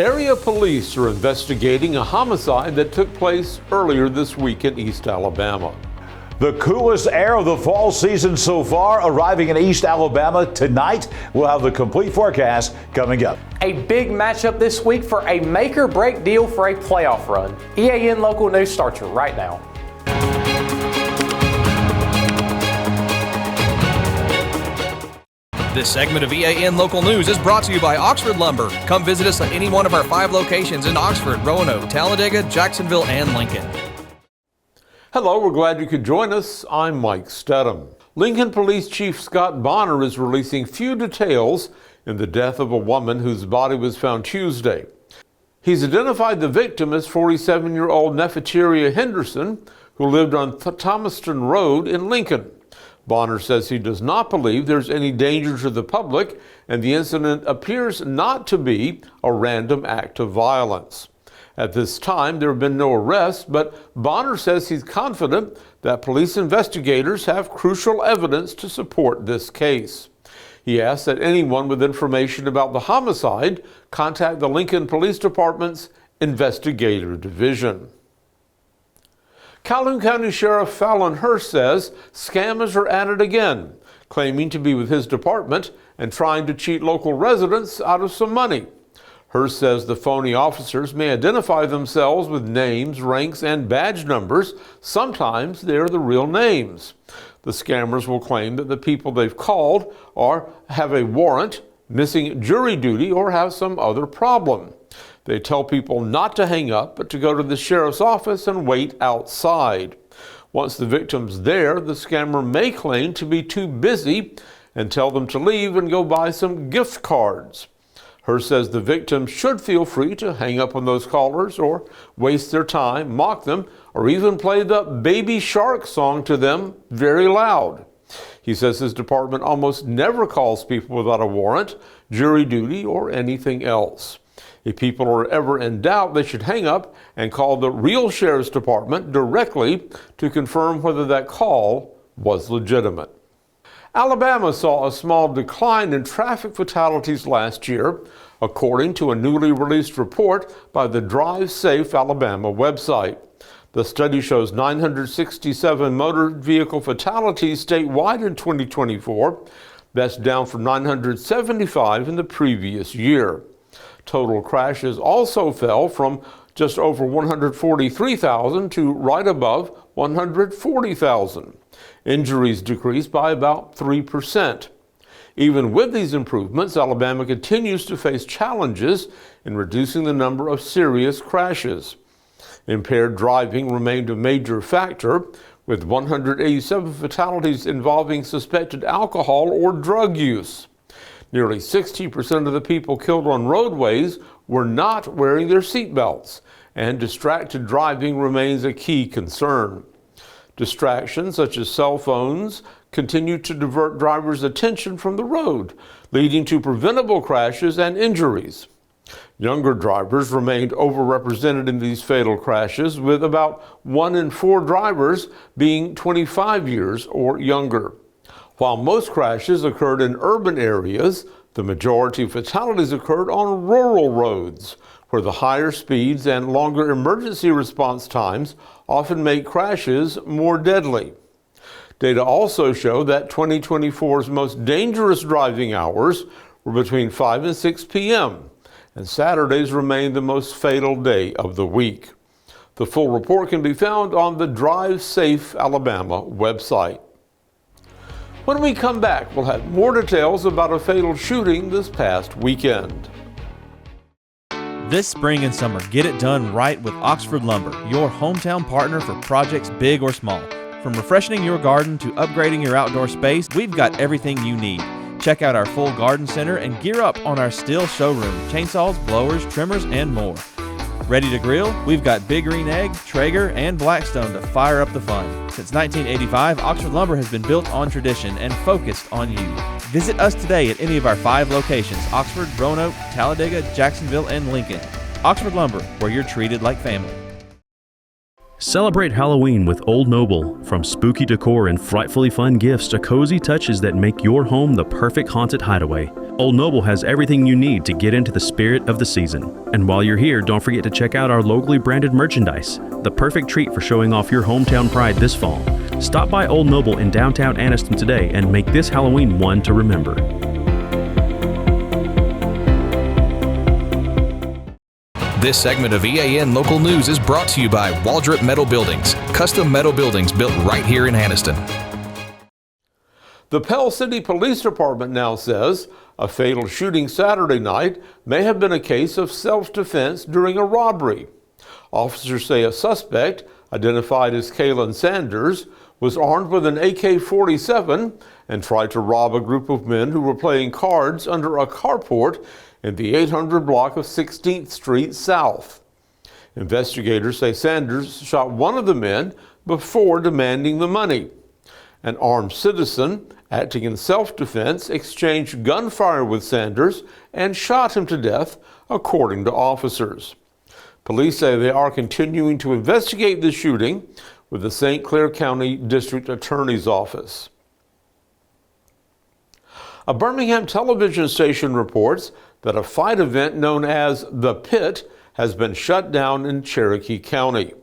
Area police are investigating a homicide that took place earlier this week in East Alabama. The coolest air of the fall season so far arriving in East Alabama tonight. We'll have the complete forecast coming up. A big matchup this week for a make or break deal for a playoff run. EAN Local News starts right now. This segment of EAN Local News is brought to you by Oxford Lumber. Come visit us at any one of our 5 locations in Oxford, Roanoke, Talladega, Jacksonville, and Lincoln. Hello, we're glad you could join us. I'm Mike Stedham. Lincoln Police Chief Scott Bonner is releasing few details in the death of a woman whose body was found Tuesday. He's identified the victim as 47-year-old Nefertaria Henderson, who lived on Thomaston Road in Lincoln. Bonner says he does not believe there's any danger to the public, and the incident appears not to be a random act of violence. At this time, there have been no arrests, but Bonner says he's confident that police investigators have crucial evidence to support this case. He asks that anyone with information about the homicide contact the Lincoln Police Department's Investigator Division. Calhoun County Sheriff Fallon Hurst says scammers are at it again, claiming to be with his department and trying to cheat local residents out of some money. Hurst says the phony officers may identify themselves with names, ranks, and badge numbers. Sometimes they're the real names. The scammers will claim that the people they've called have a warrant, missing jury duty, or have some other problem. They tell people not to hang up, but to go to the sheriff's office and wait outside. Once the victim's there, the scammer may claim to be too busy and tell them to leave and go buy some gift cards. Hurst says the victim should feel free to hang up on those callers or waste their time, mock them, or even play the Baby Shark song to them very loud. He says his department almost never calls people without a warrant, jury duty, or anything else. If people are ever in doubt, they should hang up and call the real sheriff's department directly to confirm whether that call was legitimate. Alabama saw a small decline in traffic fatalities last year, according to a newly released report by the Drive Safe Alabama website. The study shows 967 motor vehicle fatalities statewide in 2024. That's down from 975 in the previous year. Total crashes also fell from just over 143,000 to right above 140,000. Injuries decreased by about 3%. Even with these improvements, Alabama continues to face challenges in reducing the number of serious crashes. Impaired driving remained a major factor, with 187 fatalities involving suspected alcohol or drug use. Nearly 60% of the people killed on roadways were not wearing their seatbelts, and distracted driving remains a key concern. Distractions such as cell phones continue to divert drivers' attention from the road, leading to preventable crashes and injuries. Younger drivers remained overrepresented in these fatal crashes, with about 1 in 4 drivers being 25 years or younger. While most crashes occurred in urban areas, the majority of fatalities occurred on rural roads, where the higher speeds and longer emergency response times often make crashes more deadly. Data also show that 2024's most dangerous driving hours were between 5 and 6 p.m., and Saturdays remain the most fatal day of the week. The full report can be found on the Drive Safe Alabama website. When we come back, we'll have more details about a fatal shooting this past weekend. This spring and summer, get it done right with Oxford Lumber, your hometown partner for projects big or small. From refreshing your garden to upgrading your outdoor space, we've got everything you need. Check out our full garden center and gear up on our Stihl showroom, chainsaws, blowers, trimmers, and more. Ready to grill? We've got Big Green Egg, Traeger, and Blackstone to fire up the fun. Since 1985, Oxford Lumber has been built on tradition and focused on you. Visit us today at any of our 5 locations: Oxford, Roanoke, Talladega, Jacksonville, and Lincoln. Oxford Lumber, where you're treated like family. Celebrate Halloween with Old Noble. From spooky decor and frightfully fun gifts to cozy touches that make your home the perfect haunted hideaway, Old Noble has everything you need to get into the spirit of the season. And while you're here, don't forget to check out our locally branded merchandise, the perfect treat for showing off your hometown pride this fall. Stop by Old Noble in downtown Anniston today and make this Halloween one to remember. This segment of EAN Local News is brought to you by Waldrop Metal Buildings, custom metal buildings built right here in Anniston. The Pell City Police Department now says a fatal shooting Saturday night may have been a case of self-defense during a robbery. Officers say a suspect, identified as Kalen Sanders, was armed with an AK-47 and tried to rob a group of men who were playing cards under a carport in the 800 block of 16th Street South. Investigators say Sanders shot one of the men before demanding the money. An armed citizen, acting in self-defense, exchanged gunfire with Sanders and shot him to death, according to officers. Police say they are continuing to investigate the shooting with the St. Clair County District Attorney's Office. A Birmingham television station reports that a fight event known as The Pit has been shut down in Cherokee County.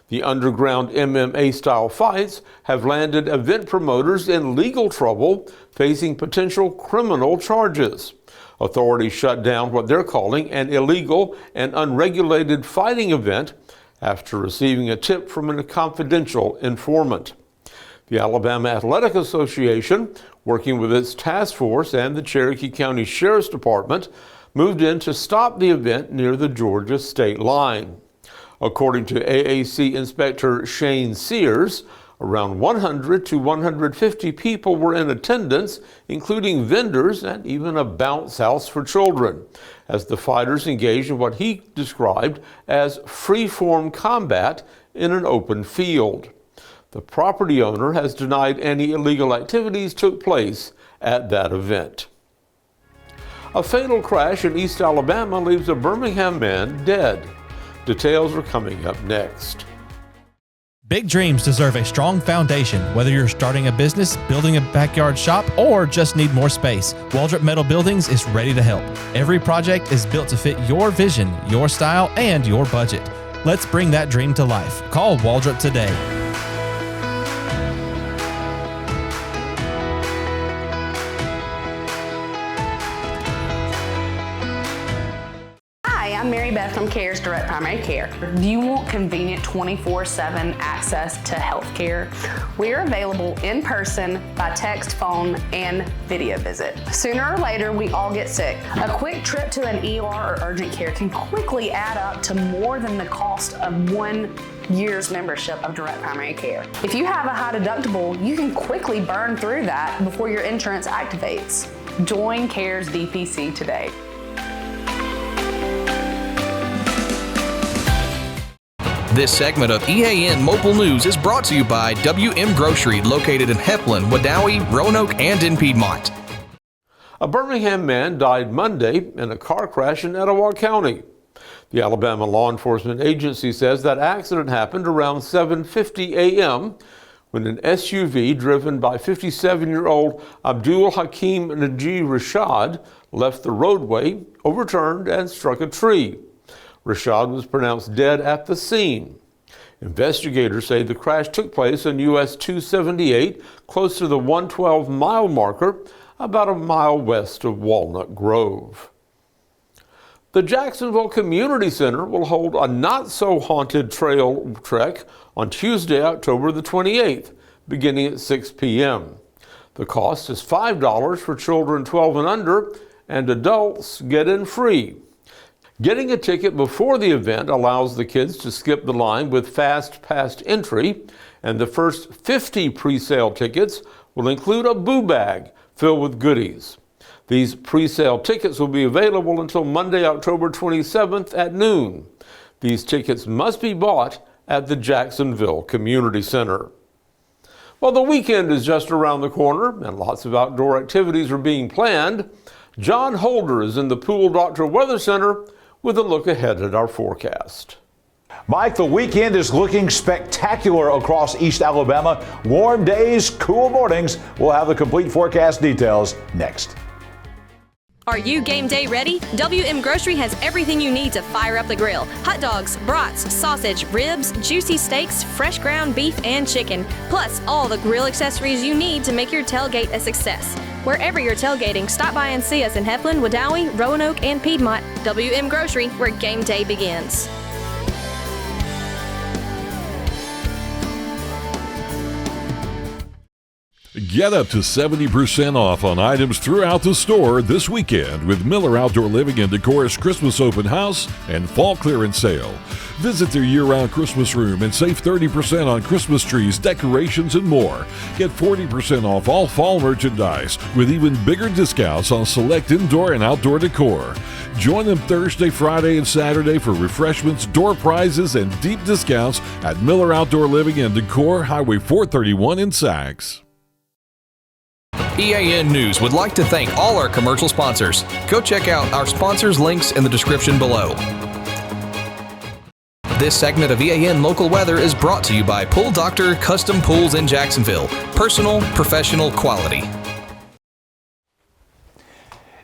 The underground MMA-style fights have landed event promoters in legal trouble, facing potential criminal charges. Authorities shut down what they're calling an illegal and unregulated fighting event after receiving a tip from a confidential informant. The Alabama Athletic Association, working with its task force and the Cherokee County Sheriff's Department, moved in to stop the event near the Georgia state line. According to AAC Inspector Shane Sears, around 100 to 150 people were in attendance, including vendors and even a bounce house for children, as the fighters engaged in what he described as free-form combat in an open field. The property owner has denied any illegal activities took place at that event. A fatal crash in East Alabama leaves a Birmingham man dead. Details are coming up next. Big dreams deserve a strong foundation. Whether you're starting a business, building a backyard shop, or just need more space, Waldrop Metal Buildings is ready to help. Every project is built to fit your vision, your style, and your budget. Let's bring that dream to life. Call Waldrop today. I'm Mary Beth from CARES Direct Primary Care. Do you want convenient 24/7 access to health care? We're available in person, by text, phone, and video visit. Sooner or later, we all get sick. A quick trip to an ER or urgent care can quickly add up to more than the cost of 1 year's membership of Direct Primary Care. If you have a high deductible, you can quickly burn through that before your insurance activates. Join CARES DPC today. This segment of EAN Local News is brought to you by WM Grocery, located in Heflin, Wadowee, Roanoke, and in Piedmont. A Birmingham man died Monday in a car crash in Etowah County. The Alabama Law Enforcement Agency says that accident happened around 7:50 a.m. when an SUV driven by 57-year-old Abdul Hakim Najee Rashad left the roadway, overturned, and struck a tree. Rashad was pronounced dead at the scene. Investigators say the crash took place on US 278, close to the 112-mile marker, about a mile west of Walnut Grove. The Jacksonville Community Center will hold a not-so-haunted trail trek on Tuesday, October the 28th, beginning at 6 p.m. The cost is $5 for children 12 and under, and adults get in free. Getting a ticket before the event allows the kids to skip the line with fast pass entry, and the first 50 pre-sale tickets will include a boo bag filled with goodies. These pre-sale tickets will be available until Monday, October 27th at noon. These tickets must be bought at the Jacksonville Community Center. Well, the weekend is just around the corner, and lots of outdoor activities are being planned. Jon Holder is in the Pool Doctor Weather Center with a look ahead at our forecast. Mike, the weekend is looking spectacular across East Alabama. Warm days, cool mornings. We'll have the complete forecast details next. Are you game day ready? WM Grocery has everything you need to fire up the grill. Hot dogs, brats, sausage, ribs, juicy steaks, fresh ground beef and chicken, plus all the grill accessories you need to make your tailgate a success. Wherever you're tailgating, stop by and see us in Heflin, Wadowee, Roanoke, and Piedmont. WM Grocery, where game day begins. Get up to 70% off on items throughout the store this weekend with Miller Outdoor Living and Decor's Christmas Open House and Fall Clearance Sale. Visit their year-round Christmas room and save 30% on Christmas trees, decorations, and more. Get 40% off all fall merchandise with even bigger discounts on select indoor and outdoor decor. Join them Thursday, Friday, and Saturday for refreshments, door prizes, and deep discounts at Miller Outdoor Living and Decor, Highway 431 in Sachs. EAN News would like to thank all our commercial sponsors. Go check out our sponsors' links in the description below. This segment of EAN Local Weather is brought to you by Pool Doctor Custom Pools in Jacksonville. Personal, professional, quality.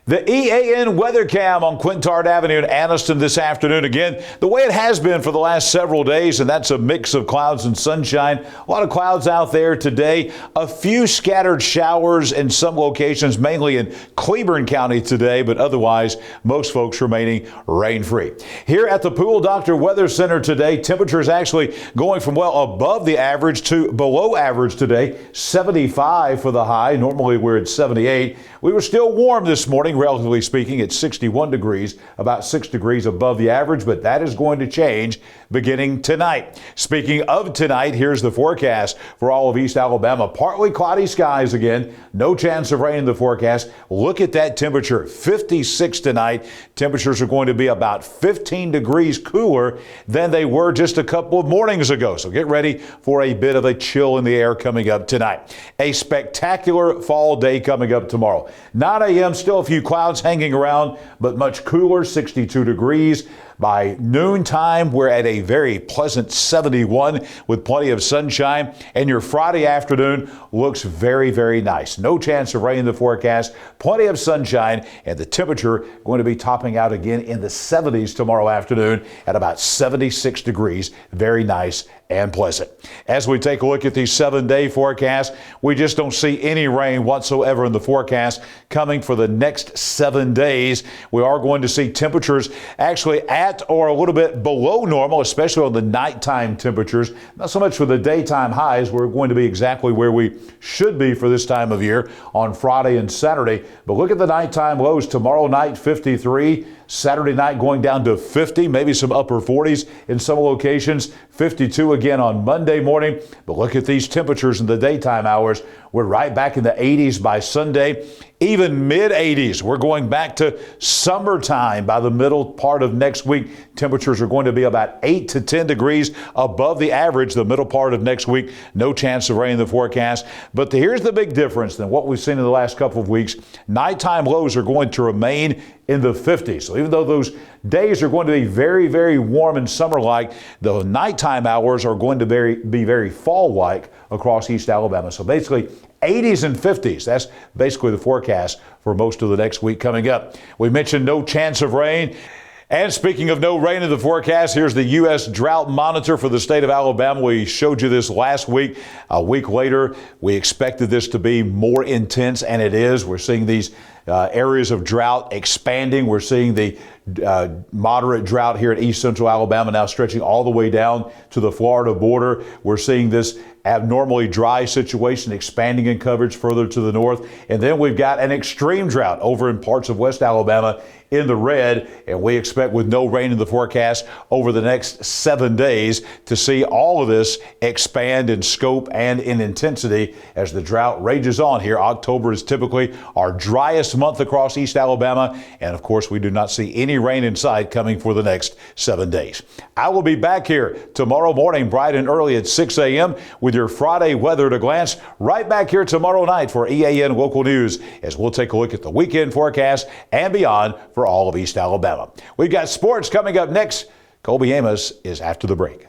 The EAN weather cam on Quintard Avenue in Anniston this afternoon. Again, the way it has been for the last several days, and that's a mix of clouds and sunshine. A lot of clouds out there today. A few scattered showers in some locations, mainly in Cleburne County today, but otherwise, most folks remaining rain-free. Here at the Pool Doctor Weather Center today, temperatures actually going from well above the average to below average today. 75 for the high. Normally we're at 78. We were still warm this morning, relatively speaking, at 61 degrees, about 6 degrees above the average, but that is going to change beginning tonight. Speaking of tonight, here's the forecast for all of East Alabama. Partly cloudy skies again, no chance of rain in the forecast. Look at that temperature, 56 tonight. Temperatures are going to be about 15 degrees cooler than they were just a couple of mornings ago. So get ready for a bit of a chill in the air coming up tonight. A spectacular fall day coming up tomorrow. 9 a.m., still a few clouds hanging around, but much cooler, 62 degrees. By noontime, we're at a very pleasant 71 with plenty of sunshine. And your Friday afternoon looks very, very nice. No chance of rain in the forecast, plenty of sunshine, and the temperature going to be topping out again in the 70s tomorrow afternoon at about 76 degrees. Very nice and pleasant. As we take a look at the 7-day forecast, we just don't see any rain whatsoever in the forecast coming for the next 7 days. We are going to see temperatures actually at or a little bit below normal, especially on the nighttime temperatures. Not so much for the daytime highs. We're going to be exactly where we should be for this time of year on Friday and Saturday. But look at the nighttime lows. Tomorrow night, 53. Saturday night going down to 50, maybe some upper 40s in some locations, 52 again on Monday morning. But look at these temperatures in the daytime hours. We're right back in the 80s by Sunday, even mid-80s. We're going back to summertime by the middle part of next week. Temperatures are going to be about 8 to 10 degrees above the average the middle part of next week. No chance of rain in the forecast. But here's the big difference than what we've seen in the last couple of weeks. Nighttime lows are going to remain in the 50s. So even though those days are going to be very, very warm and summer-like, the nighttime hours are going to be very fall-like across East Alabama. So basically 80s and 50s. That's basically the forecast for most of the next week coming up. We mentioned no chance of rain. And speaking of no rain in the forecast, here's the U.S. Drought Monitor for the state of Alabama. We showed you this last week. A week later, we expected this to be more intense, and it is. We're seeing these areas of drought expanding. We're seeing the moderate drought here in east central Alabama now stretching all the way down to the Florida border. We're seeing this abnormally dry situation expanding in coverage further to the north. And then we've got an extreme drought over in parts of West Alabama in the red, and we expect with no rain in the forecast over the next 7 days to see all of this expand in scope and in intensity as the drought rages on here. October is typically our driest month across East Alabama, and of course we do not see any rain in sight coming for the next 7 days. I will be back here tomorrow morning bright and early at 6 a.m. with your Friday weather at a glance. Right back here tomorrow night for EAN Local News as we'll take a look at the weekend forecast and beyond for all of East Alabama. We've got sports coming up next. Colby Amos is after the break.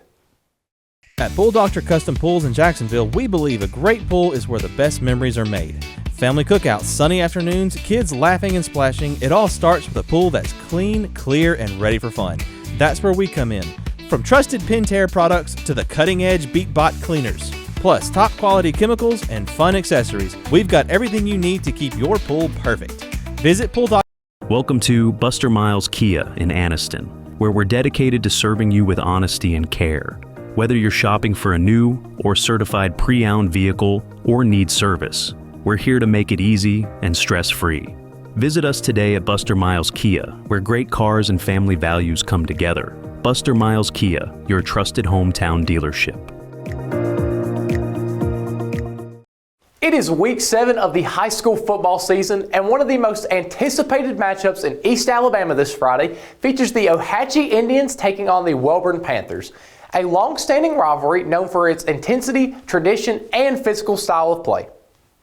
At Pool Doctor Custom Pools in Jacksonville, we believe a great pool is where the best memories are made. Family cookouts, sunny afternoons, kids laughing and splashing, it all starts with a pool that's clean, clear, and ready for fun. That's where we come in. From trusted Pentair products to the cutting-edge BeatBot cleaners, plus top quality chemicals and fun accessories, we've got everything you need to keep your pool perfect. Visit Pool Doctor. Welcome to Buster Miles Kia in Anniston, where we're dedicated to serving you with honesty and care. Whether you're shopping for a new or certified pre-owned vehicle or need service, we're here to make it easy and stress-free. Visit us today at Buster Miles Kia, where great cars and family values come together. Buster Miles Kia, your trusted hometown dealership. It is week 7 of the high school football season, and one of the most anticipated matchups in East Alabama this Friday features the Ohatchee Indians taking on the Wellborn Panthers, a long-standing rivalry known for its intensity, tradition, and physical style of play.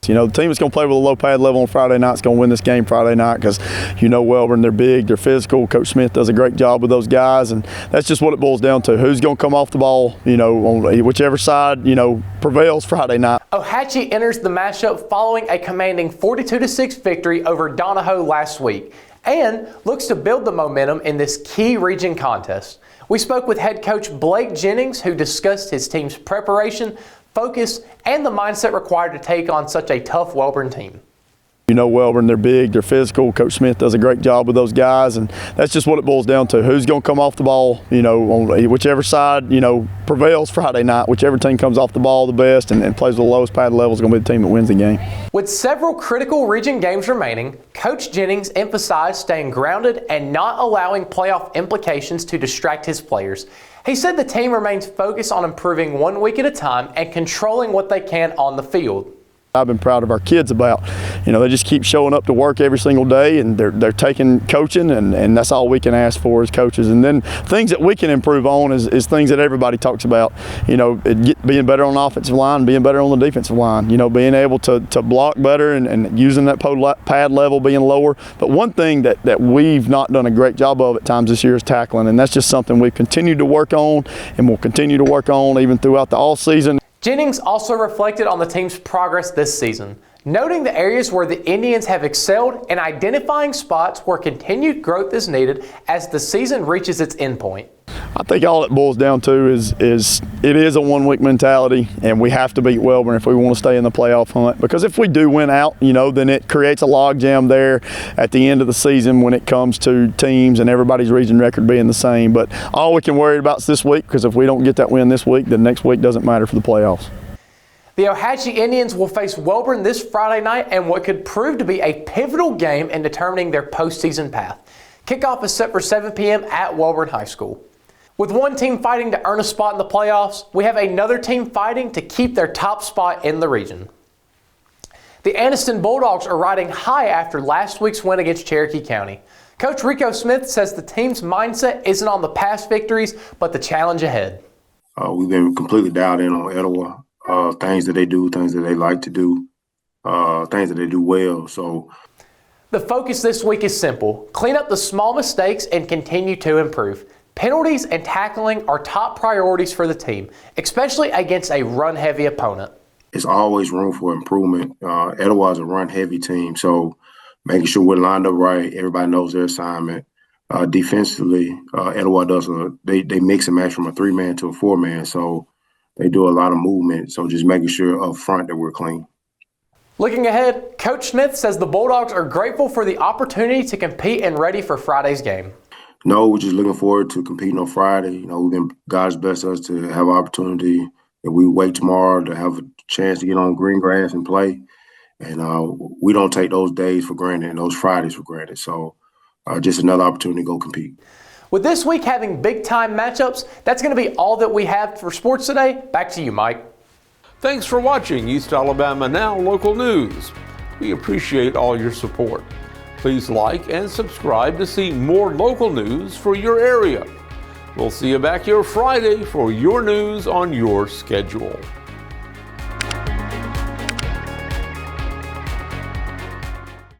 You know, the team that's going to play with a low pad level on Friday night is going to win this game Friday night because, you know, Wellborn, they're big, they're physical. Coach Smith does a great job with those guys, and that's just what it boils down to. Who's going to come off the ball, you know, on whichever side, you know, prevails Friday night. Ohatchee enters the matchup following a commanding 42-6 victory over Donahoe last week and looks to build the momentum in this key region contest. We spoke with head coach Blake Jennings, who discussed his team's preparation, focus, and the mindset required to take on such a tough Wellborn team. You know, Wellborn, they're big, they're physical. Coach Smith does a great job with those guys, and that's just what it boils down to. Who's going to come off the ball, you know, on whichever side, you know, prevails Friday night. Whichever team comes off the ball the best and plays with the lowest pad level is going to be the team that wins the game. With several critical region games remaining, Coach Jennings emphasized staying grounded and not allowing playoff implications to distract his players. He said the team remains focused on improving 1 week at a time and controlling what they can on the field. I've been proud of our kids about, you know, they just keep showing up to work every single day, and they're taking coaching, and that's all we can ask for as coaches. And then things that we can improve on is things that everybody talks about, you know, being better on the offensive line, being better on the defensive line, you know, being able to block better and using that pad level being lower. But one thing that we've not done a great job of at times this year is tackling, and that's just something we've continued to work on and will continue to work on even throughout the all season. Jennings also reflected on the team's progress this season, noting the areas where the Indians have excelled and identifying spots where continued growth is needed as the season reaches its endpoint. I think all it boils down to is it is a 1 week mentality, and we have to beat Wellborn if we want to stay in the playoff hunt. Because if we do win out, you know, then it creates a logjam there at the end of the season when it comes to teams and everybody's region record being the same. But all we can worry about is this week, because if we don't get that win this week, then next week doesn't matter for the playoffs. The Ohatchee Indians will face Wellborn this Friday night in what could prove to be a pivotal game in determining their postseason path. Kickoff is set for 7 p.m. at Wellborn High School. With one team fighting to earn a spot in the playoffs, we have another team fighting to keep their top spot in the region. The Anniston Bulldogs are riding high after last week's win against Cherokee County. Coach Rico Smith says the team's mindset isn't on the past victories, but the challenge ahead. We've been completely dialed in on Etowah, things that they do, things that they like to do, things that they do well. So the focus this week is simple: clean up the small mistakes and continue to improve. Penalties and tackling are top priorities for the team, especially against a run-heavy opponent. It's always room for improvement. Etowah is a run-heavy team, so making sure we're lined up right, everybody knows their assignment. Defensively, Etowah does they mix and match from a 3-man to a 4-man, so they do a lot of movement. So just making sure up front that we're clean. Looking ahead, Coach Smith says the Bulldogs are grateful for the opportunity to compete and ready for Friday's game. No, we're just looking forward to competing on Friday. You know, God's blessed us to have an opportunity. If we wait tomorrow to have a chance to get on green grass and play, and we don't take those days for granted and those Fridays for granted. So just another opportunity to go compete. With this week having big-time matchups, that's going to be all that we have for sports today. Back to you, Mike. Thanks for watching East Alabama Now Local News. We appreciate all your support. Please like and subscribe to see more local news for your area. We'll see you back here Friday for your news on your schedule.